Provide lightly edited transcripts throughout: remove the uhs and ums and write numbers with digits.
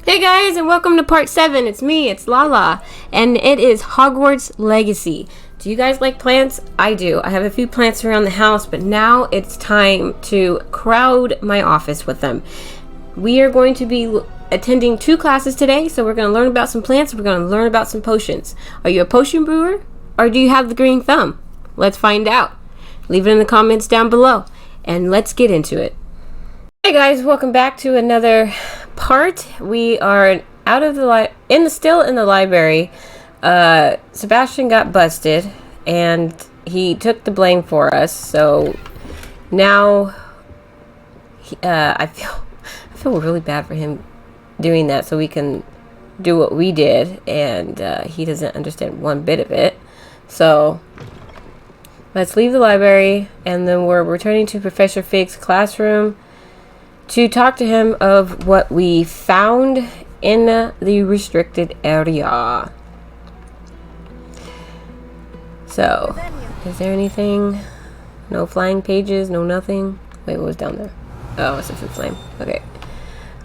Hey guys, and welcome to part 7. It's me, it's Lala, and it is Hogwarts Legacy. Do you guys like plants? I do. I have a few plants around the house, but now it's time to crowd my office with them. We are going to be attending 2 classes today, so we're going to learn about some plants, we're going to learn about some potions. Are you a potion brewer, or do you have the green thumb? Let's find out. Leave it in the comments down below, and let's get into it. Hey guys, welcome back to another part. We are out of the still in the library. Sebastian got busted and he took the blame for us. So now I feel really bad for him doing that, so we can do what we did, and he doesn't understand one bit of it. So let's leave the library, and then we're returning to Professor Fig's classroom to talk to him of what we found in the restricted area. So, is there anything? No flying pages, no nothing? Wait, what was down there? Oh, it's a food flame. Okay,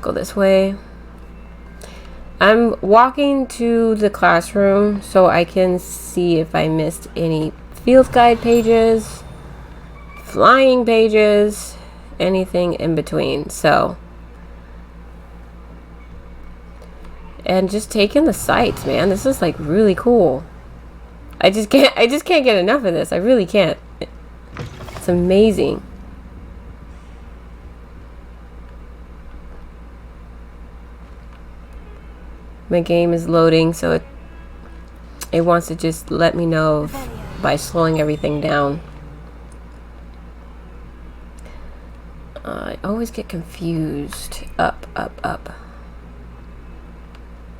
go this way. I'm walking to the classroom so I can see if I missed any field guide pages, flying pages, anything in between. So, and just taking the sights, man. This is like really cool. I just can't get enough of this. I really can't. It's amazing. My game is loading, so it wants to just let me know by slowing everything down. I always get confused. Up, up, up.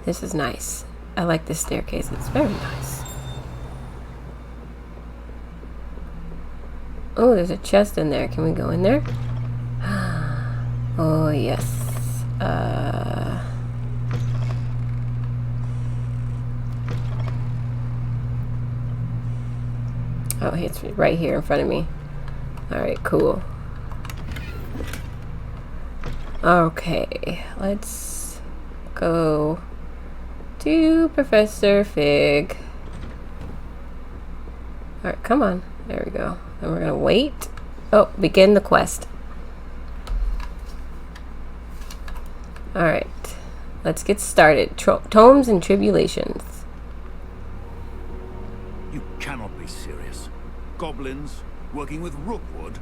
This is nice. I like this staircase. It's very nice. Oh, there's a chest in there. Can we go in there? Oh, yes. Oh, it's right here in front of me. Alright, cool. Okay, let's go to Professor Fig. Alright, come on. There we go. And we're gonna wait. Oh, begin the quest. Alright, let's get started. Tomes and Tribulations. You cannot be serious. Goblins working with rookwood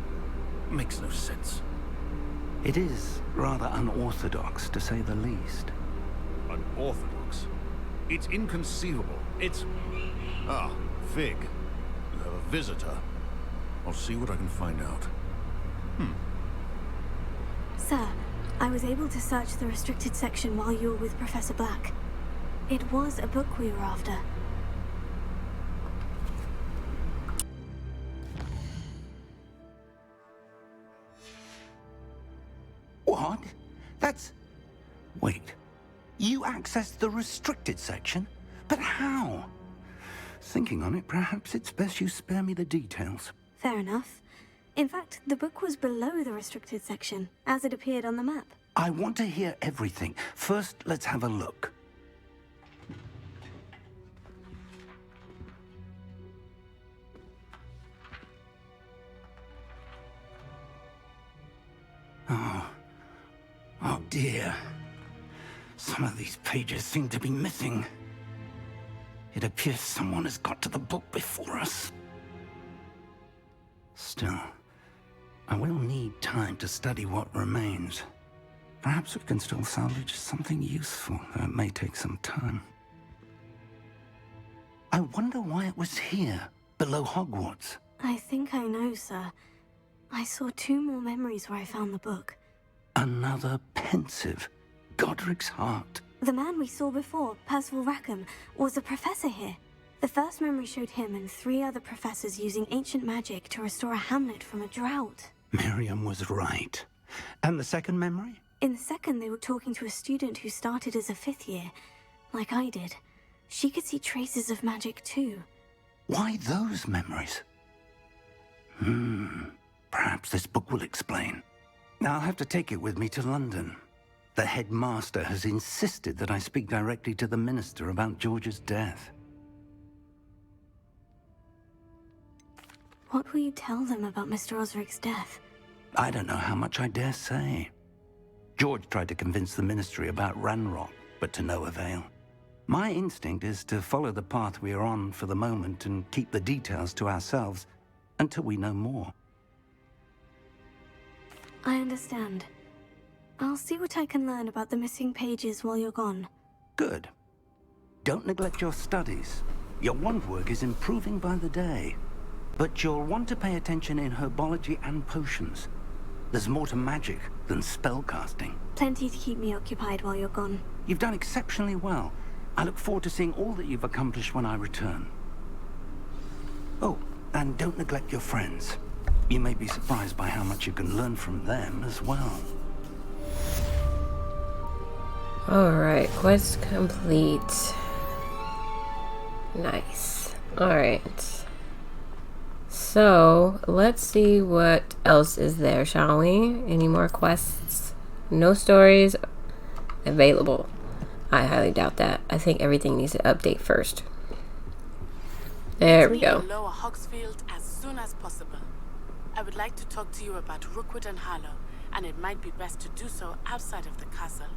makes no sense. It is rather unorthodox, to say the least. Unorthodox? It's inconceivable. It's... Ah, Fig. You have a visitor. I'll see what I can find out. Sir, I was able to search the restricted section while you were with Professor Black. It was a book we were after. What? That's... Wait. You accessed the restricted section? But how? Thinking on it, perhaps it's best you spare me the details. Fair enough. In fact, the book was below the restricted section, as it appeared on the map. I want to hear everything. First, let's have a look. Oh dear. Some of these pages seem to be missing. It appears someone has got to the book before us. Still, I will need time to study what remains. Perhaps we can still salvage something useful, though it may take some time. I wonder why it was here, below Hogwarts. I think I know, sir. I saw 2 more memories where I found the book. Another pensive. Godric's heart. The man we saw before, Percival Rackham, was a professor here. The first memory showed him and 3 other professors using ancient magic to restore a hamlet from a drought. Miriam was right. And the second memory? In the second, they were talking to a student who started as a 5th year, like I did. She could see traces of magic too. Why those memories? Perhaps this book will explain. I'll have to take it with me to London. The headmaster has insisted that I speak directly to the minister about George's death. What will you tell them about Mr. Osric's death? I don't know how much I dare say. George tried to convince the ministry about Ranrock, but to no avail. My instinct is to follow the path we are on for the moment and keep the details to ourselves until we know more. I understand. I'll see what I can learn about the missing pages while you're gone. Good. Don't neglect your studies. Your wand work is improving by the day. But you'll want to pay attention in Herbology and Potions. There's more to magic than spellcasting. Plenty to keep me occupied while you're gone. You've done exceptionally well. I look forward to seeing all that you've accomplished when I return. Oh, and don't neglect your friends. You may be surprised by how much you can learn from them as well. Alright, quest complete. Nice. Alright. So, let's see what else is there, shall we? Any more quests? No stories available. I highly doubt that. I think everything needs to update first. There we go. Lower Hogsfield as soon as possible. I would like to talk to you about Rookwood and Harlow, and it might be best to do so outside of the castle.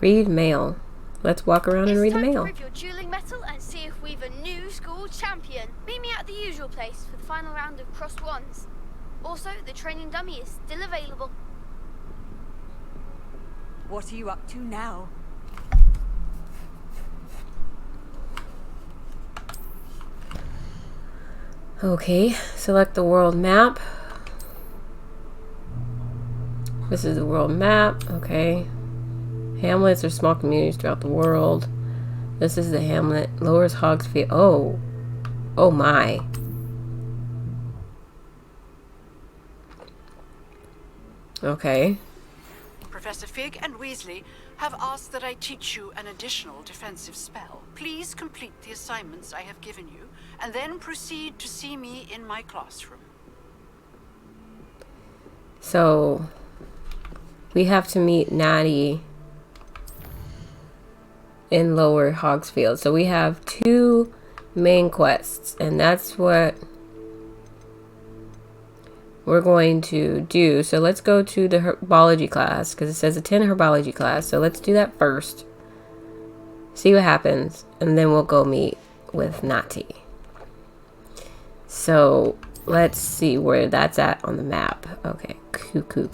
Read mail. Let's walk around and read the mail. It's time to prove your dueling mettle and see if we've a new school champion. Meet me at the usual place for the final round of crossed wands. Also, the training dummy is still available. What are you up to now? Okay, select the world map. This is the world map. Okay. Hamlets are small communities throughout the world. This is the hamlet. Lowers Hogsfield. Oh. Oh my. Okay. Professor Fig and Weasley have asked that I teach you an additional defensive spell. Please complete the assignments I have given you, and then proceed to see me in my classroom. So, we have to meet Natty in Lower Hogsfield. So we have 2 main quests, and that's what we're going to do. So let's go to the Herbology class, because it says attend Herbology class. So let's do that first. See what happens, and then we'll go meet with Natty. So let's see where that's at on the map. Okay, cool.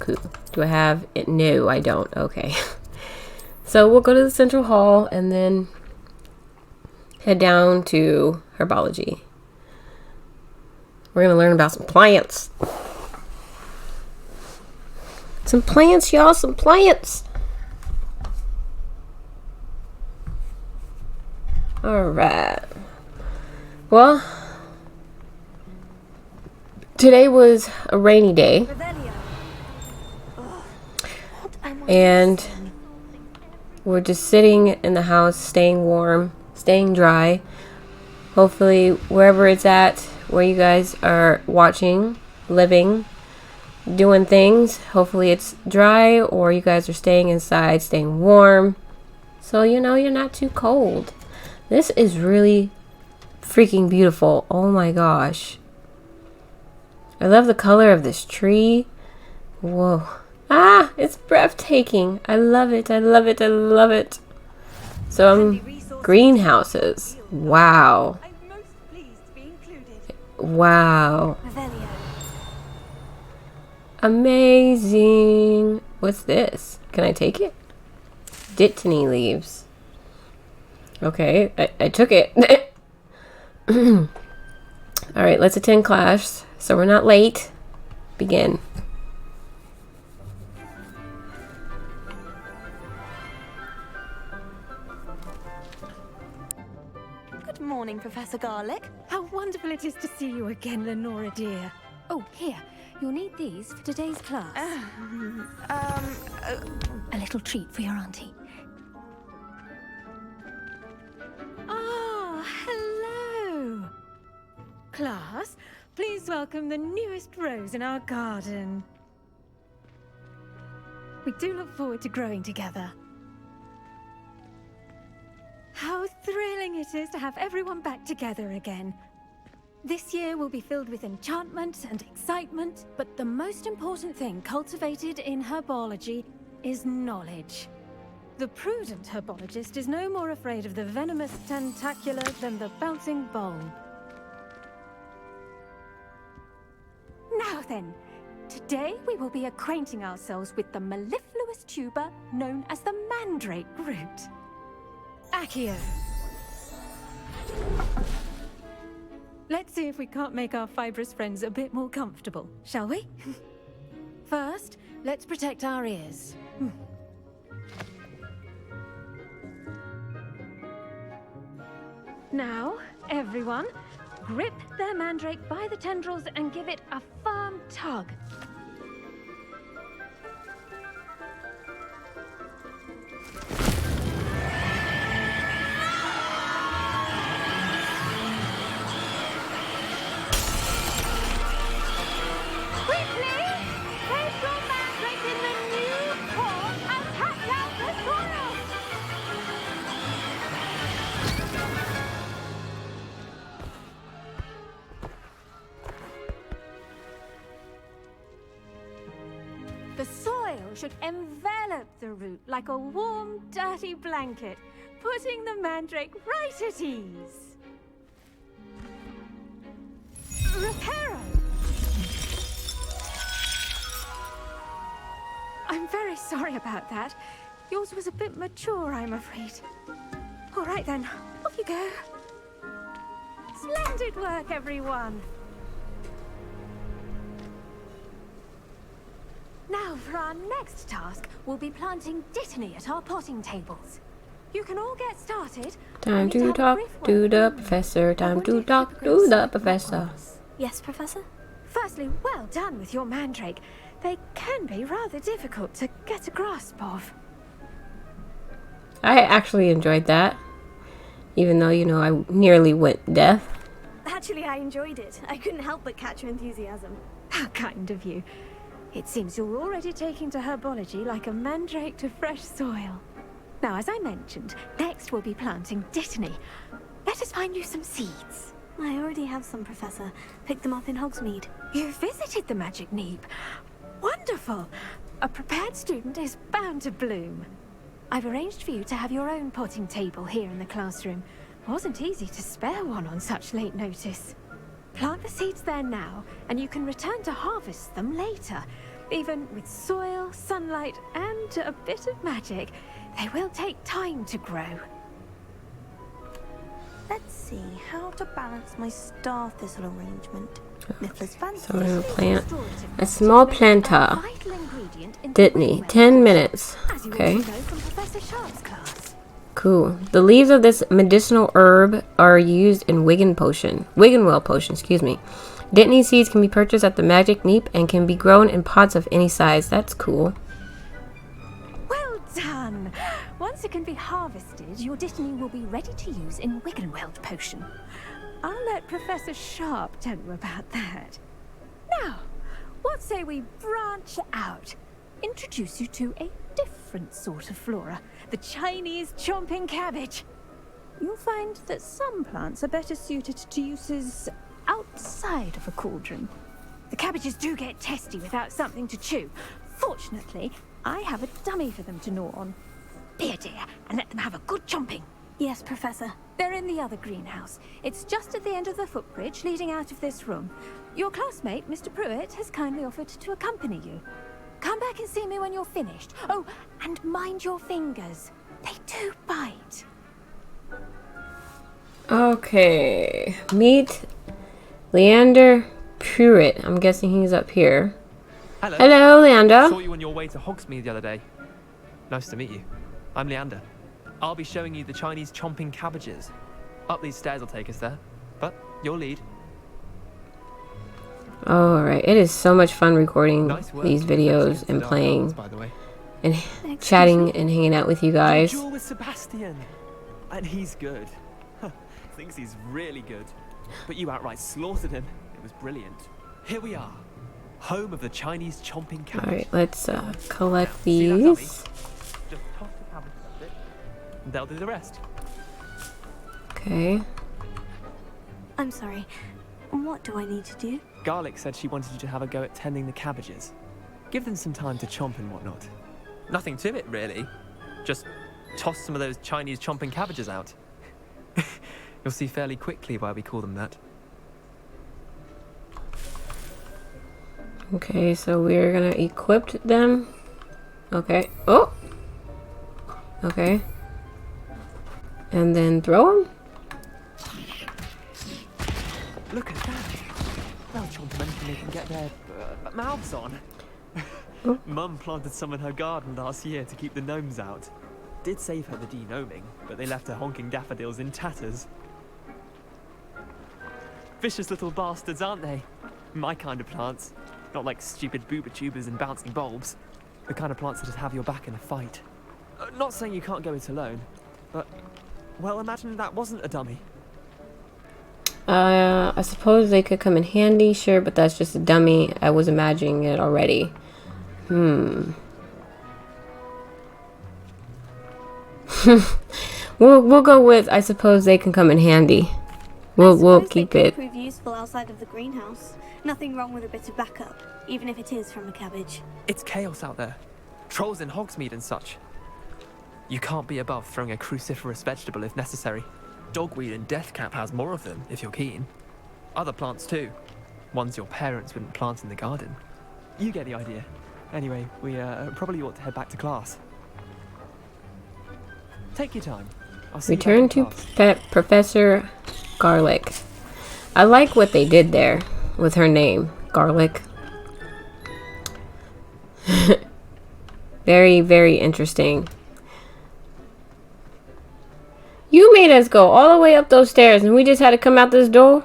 Do I have it? No, I don't. Okay. So we'll go to the central hall and then head down to Herbology. We're going to learn about some plants. Some plants, y'all. Some plants. Alright. Well, today was a rainy day. And we're just sitting in the house, staying warm, staying dry. Hopefully, wherever it's at, where you guys are watching, living, doing things, hopefully it's dry, or you guys are staying inside, staying warm. So, you know, you're not too cold. This is really freaking beautiful. Oh my gosh. I love the color of this tree. Whoa. Ah, it's breathtaking. I love it. I love it. I love it. So, greenhouses. Wow. Wow. Amazing. What's this? Can I take it? Dittany leaves. Okay, I took it. Alright, let's attend class so we're not late. Begin. Good morning, Professor Garlick. How wonderful it is to see you again, Lenora dear. Oh, here. You'll need these for today's class. A little treat for your auntie. Ah, hello. Class, please welcome the newest rose in our garden. We do look forward to growing together. How thrilling it is to have everyone back together again. This year will be filled with enchantment and excitement, but the most important thing cultivated in herbology is knowledge. The prudent herbologist is no more afraid of the venomous tentacular than the bouncing bulb. Now then, today we will be acquainting ourselves with the mellifluous tuber known as the mandrake root. Accio. Let's see if we can't make our fibrous friends a bit more comfortable, shall we? First, let's protect our ears. Now, everyone, grip their mandrake by the tendrils and give it a firm tug. The soil should envelop the root like a warm, dirty blanket, putting the mandrake right at ease. Reparo! I'm very sorry about that. Yours was a bit mature, I'm afraid. All right then, off you go. Splendid work, everyone. Now, for our next task, we'll be planting dittany at our potting tables. You can all get started. Time to talk to the professor. Time to talk to the professor. Yes, Professor? Firstly, well done with your mandrake. They can be rather difficult to get a grasp of. I actually enjoyed that. Even though, you know, I nearly went deaf. Actually, I enjoyed it. I couldn't help but catch your enthusiasm. How kind of you. It seems you're already taking to herbology like a mandrake to fresh soil. Now, as I mentioned, next we'll be planting dittany. Let us find you some seeds. I already have some, Professor. Picked them up in Hogsmeade. You visited the Magic Neep. Wonderful! A prepared student is bound to bloom. I've arranged for you to have your own potting table here in the classroom. Wasn't easy to spare one on such late notice. Plant the seeds there now, and you can return to harvest them later. Even with soil, sunlight, and a bit of magic, they will take time to grow. Let's see how to balance my star thistle arrangement. Mifflin's fancy. So I'm gonna plant a small planta. Dittany, 10 minutes. Okay. Cool. The leaves of this medicinal herb are used in Wiggenweld potion, excuse me. Dittany seeds can be purchased at the Magic Neep and can be grown in pots of any size. That's cool. Well done! Once it can be harvested, your dittany will be ready to use in Wiggenweld potion. I'll let Professor Sharp tell you about that. Now, what say we branch out? Introduce you to a different sort of flora, the Chinese chomping cabbage. You'll find that some plants are better suited to uses outside of a cauldron. The cabbages do get testy without something to chew. Fortunately, I have a dummy for them to gnaw on. Here, dear, and let them have a good chomping. Yes, Professor. They're in the other greenhouse. It's just at the end of the footbridge leading out of this room. Your classmate, Mr. Pruitt, has kindly offered to accompany you. Come back and see me when you're finished. Oh, and mind your fingers. They do bite. Okay. Meet Leander Pruitt. I'm guessing he's up here. Hello. Hello, Leander. Saw you on your way to Hogsmeade the other day. Nice to meet you. I'm Leander. I'll be showing you the Chinese chomping cabbages. Up these stairs will take us there. But you'll lead. Alright, it is so much fun recording these videos and playing and chatting and hanging out with you guys. Duel with Sebastian. And he's good. Thinks he's really good. But you outright slaughtered him. It was brilliant. Here we are. Home of the Chinese chomping cabbage. All right, let's collect See that dummy? these. Just toss the cabbage at it, and they'll do the rest. Okay. I'm sorry. What do I need to do? Garlic said she wanted you to have a go at tending the cabbages. Give them some time to chomp and whatnot. Nothing to it, really. Just toss some of those Chinese chomping cabbages out. You'll see fairly quickly why we call them that. Okay, so we're gonna equip them. Okay. Oh! Okay. And then throw them? Look at that. They'll chomp anything they can get their mouths on. Oh. Mum planted some in her garden last year to keep the gnomes out. Did save her the de-gnoming, but they left her honking daffodils in tatters. Vicious little bastards, aren't they? My kind of plants. Not like stupid booba tubers and bouncing bulbs. The kind of plants that just have your back in a fight. Not saying you can't go it alone, but, well, imagine that wasn't a dummy. I suppose they could come in handy, sure, but that's just a dummy. I was imagining it already. We'll go with I suppose they can come in handy. We'll keep it. Prove useful outside of the greenhouse. Nothing wrong with a bit of backup, even if it is from a cabbage. It's chaos out there. Trolls in Hogsmeade and such. You can't be above throwing a cruciferous vegetable if necessary. Dogweed and deathcap has more of them, if you're keen. Other plants too. Ones your parents wouldn't plant in the garden. You get the idea. Anyway, we probably ought to head back to class. Take your time. I'll see Return you to back in class. Professor Garlic. I like what they did there with her name, Garlic. Very, very interesting. You made us go all the way up those stairs and we just had to come out this door?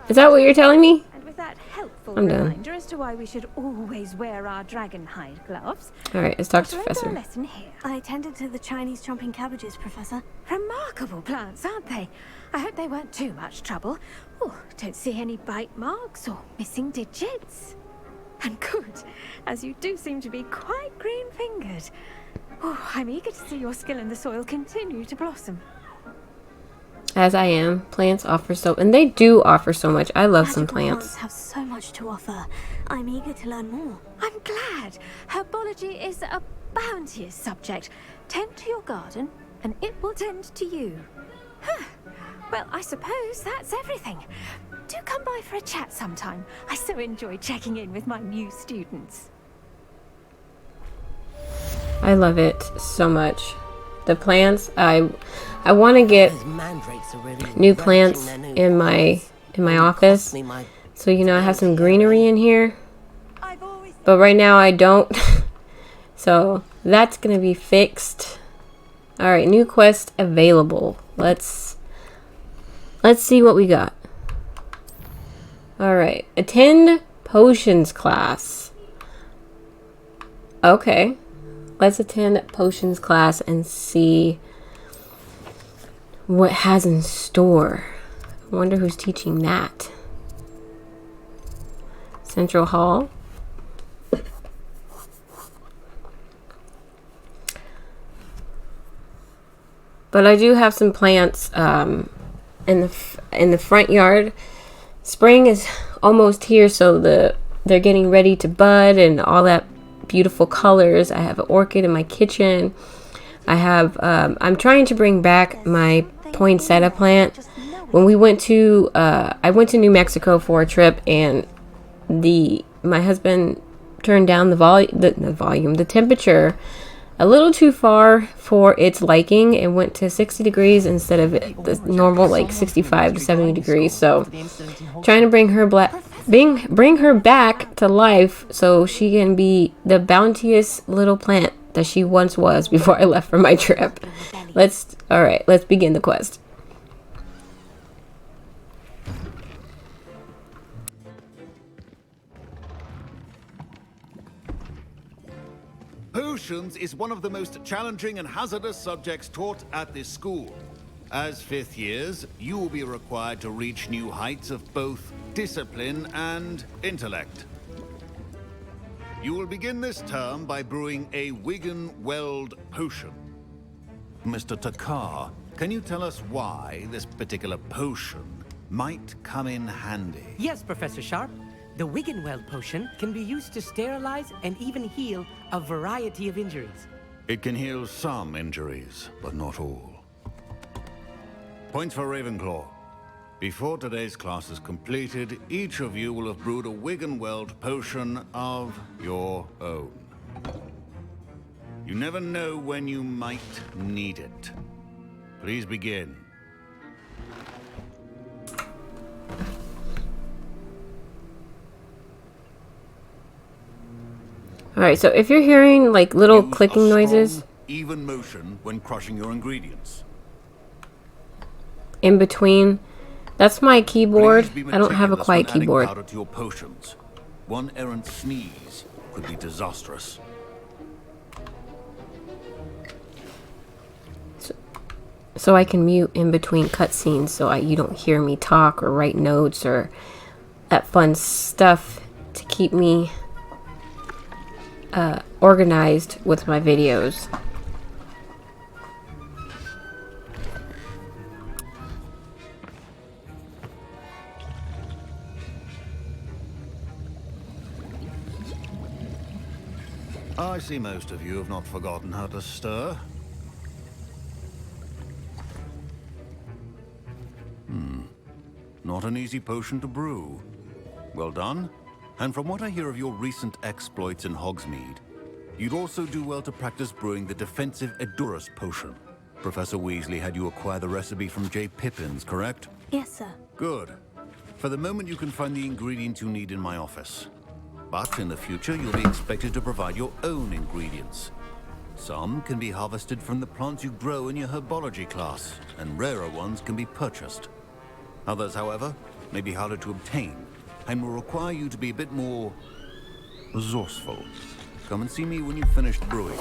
Is that what you're telling me? And with that helpful I'm done. reminder as to why we should always wear our dragon hide gloves. Alright, let's talk to Shall I Professor. do a lesson here? I tended to the Chinese chomping cabbages, Professor. Remarkable plants, aren't they? I hope they weren't too much trouble. Oh, don't see any bite marks or missing digits. And good, as you do seem to be quite green-fingered. Oh, I'm eager to see your skill in the soil continue to blossom. As I am, plants offer so, and they do offer so much. I love some Magical plants. have so much to offer. I'm eager to learn more. I'm glad. Herbology is a bounteous subject. Tend to your garden, and it will tend to you. Huh. Well, I suppose that's everything. Do come by for a chat sometime. I so enjoy checking in with my new students. I love it so much. The plants, I want to get new plants in my office. So you know I have some greenery in here. But right now I don't. So that's going to be fixed. All right, new quest available. Let's see what we got. All right, attend potions class. Okay. Let's attend potions class and see what it has in store. I wonder who's teaching that. Central Hall. But I do have some plants in the front yard. Spring is almost here, so they're getting ready to bud and all that beautiful colors. I have an orchid in my kitchen. I have I'm trying to bring back my poinsettia plant. When we went to I went to New Mexico for a trip, and my husband turned down the temperature a little too far for its liking. It went to 60 degrees instead of the normal like 65 to 70 degrees. So trying to bring her back to life so she can be the bounteous little plant that she once was before I left for my trip. All right, let's begin the quest. Potions is one of the most challenging and hazardous subjects taught at this school. As fifth years, you will be required to reach new heights of both discipline and intellect. You will begin this term by brewing a Wiggen-Weld potion. Mr. Takar, can you tell us why this particular potion might come in handy? Yes, Professor Sharp. The Wiggenweld potion can be used to sterilize and even heal a variety of injuries. It can heal some injuries, but not all. Points for Ravenclaw. Before today's class is completed, each of you will have brewed a Wiggen-Weld potion of your own. You never know when you might need it. Please begin. Alright, so if you're hearing like little Use clicking a noises strong, even motion when crushing your ingredients. in between, that's my keyboard. Please be I don't have a meticulous quiet when adding keyboard. powder to your potions. One errant sneeze could be disastrous. So I can mute in between cutscenes so you don't hear me talk or write notes or that fun stuff to keep me organized with my videos. I see most of you have not forgotten how to stir. Not an easy potion to brew. Well done. And from what I hear of your recent exploits in Hogsmeade, you'd also do well to practice brewing the defensive Edurus potion. Professor Weasley had you acquire the recipe from J. Pippin's, correct? Yes, sir. Good. For the moment, you can find the ingredients you need in my office. But in the future, you'll be expected to provide your own ingredients. Some can be harvested from the plants you grow in your herbology class, and rarer ones can be purchased. Others, however, may be harder to obtain, and will require you to be a bit more resourceful. Come and see me when you've finished brewing,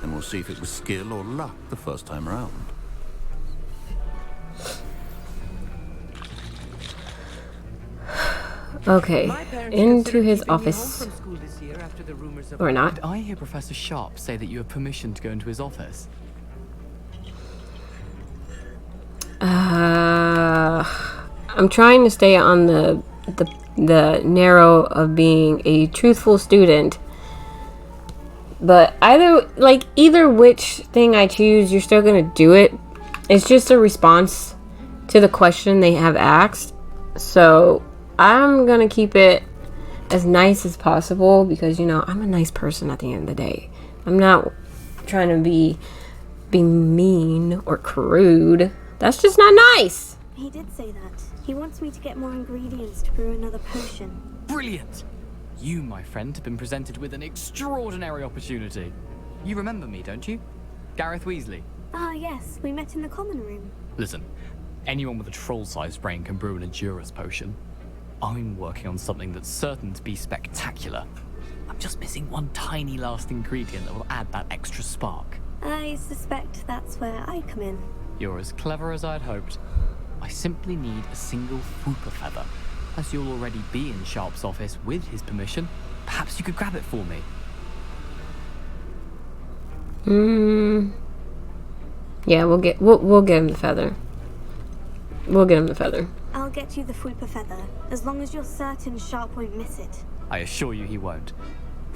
and we'll see if it was skill or luck the first time around. Okay, into his office. Or not. Did I hear Professor Sharp say that you have permission to go into his office? I'm trying to stay on the narrow of being a truthful student. But either which thing I choose, you're still gonna do it. It's just a response to the question they have asked. So I'm gonna keep it as nice as possible because, you know, I'm a nice person at the end of the day. I'm not trying to be mean or crude. That's just not nice. He did say that. He wants me to get more ingredients to brew another potion. Brilliant! You, my friend, have been presented with an extraordinary opportunity. You remember me, don't you? Gareth Weasley. Ah, yes. We met in the common room. Listen, anyone with a troll-sized brain can brew an Edurus potion. I'm working on something that's certain to be spectacular. I'm just missing one tiny last ingredient that will add that extra spark. I suspect that's where I come in. You're as clever as I'd hoped. I simply need a single Whooper feather. As you'll already be in Sharp's office with his permission, perhaps you could grab it for me. Yeah, we'll get him the feather. We'll get him the feather. I'll get you the Whooper feather, as long as you're certain Sharp won't miss it. I assure you he won't.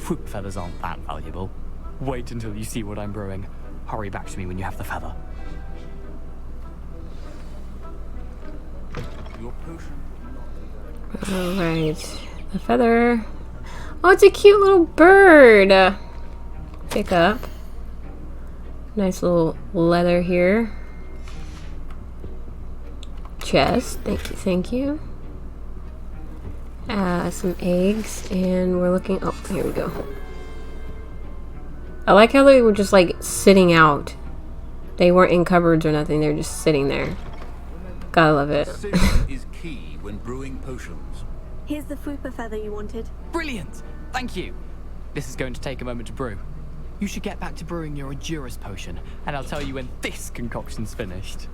Whoop feathers aren't that valuable. Wait until you see what I'm brewing. Hurry back to me when you have the feather. Your potion. Alright. The feather. Oh, it's a cute little bird. Pick up. Nice little leather here. Chest. Thank you. Some eggs, and we're looking. Oh, here we go. I like how they were just like sitting out. They weren't in cupboards or nothing. They're just sitting there. Gotta love it. Precision is key when brewing potions. Here's the Whooper feather you wanted. Brilliant! Thank you! This is going to take a moment to brew. You should get back to brewing your Edurus potion, and I'll tell you when this concoction's finished.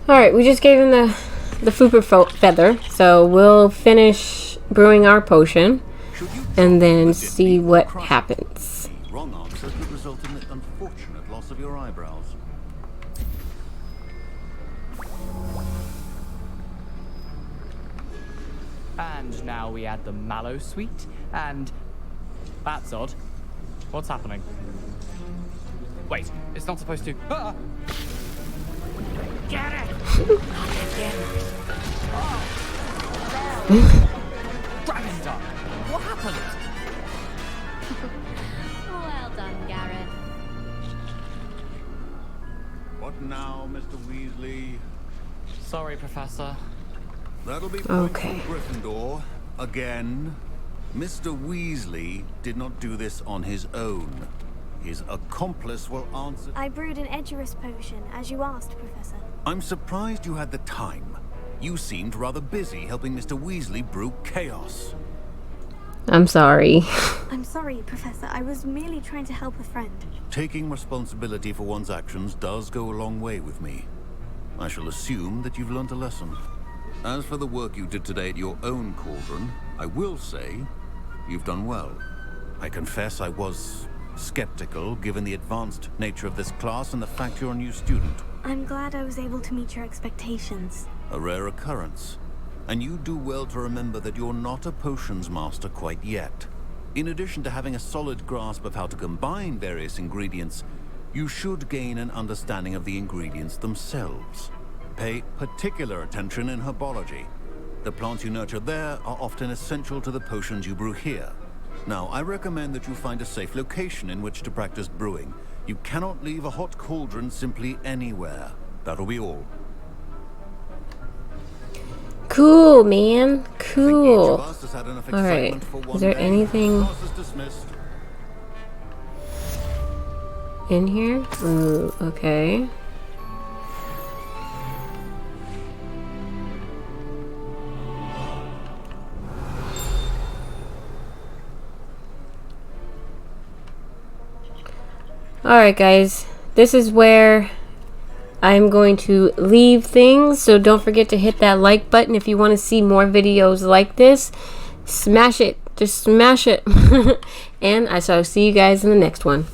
Alright, we just gave him the Fooper feather, so we'll finish brewing our potion and then see what happens. Wrong answer could result in the unfortunate loss of your eyebrows. And now we add the mallow sweet, and that's odd. What's happening? Wait, it's not supposed to. Ah! Get it! Dragon Dog! What happened? Well done, Garrett. What now, Mr. Weasley? Sorry, Professor. That'll be Okay. from Gryffindor. Again. Mr. Weasley did not do this on his own. His accomplice will answer. I brewed an Edurus potion, as you asked, Professor. I'm surprised you had the time. You seemed rather busy helping Mr. Weasley brew chaos. I'm sorry. I'm sorry, Professor. I was merely trying to help a friend. Taking responsibility for one's actions does go a long way with me. I shall assume that you've learnt a lesson. As for the work you did today at your own cauldron, I will say you've done well. I confess I was skeptical, given the advanced nature of this class and the fact you're a new student. I'm glad I was able to meet your expectations. A rare occurrence. And you do well to remember that you're not a potions master quite yet. In addition to having a solid grasp of how to combine various ingredients, you should gain an understanding of the ingredients themselves. Pay particular attention in herbology. The plants you nurture there are often essential to the potions you brew here. Now, I recommend that you find a safe location in which to practice brewing. You cannot leave a hot cauldron simply anywhere. That'll be all. Cool, man. Cool. Each of us has had enough Alright. excitement for one Is there day. anything Class is dismissed. in here? Ooh, okay. Alright guys, this is where I'm going to leave things, so don't forget to hit that like button if you want to see more videos like this. Smash it, just smash it. And I shall see you guys in the next one.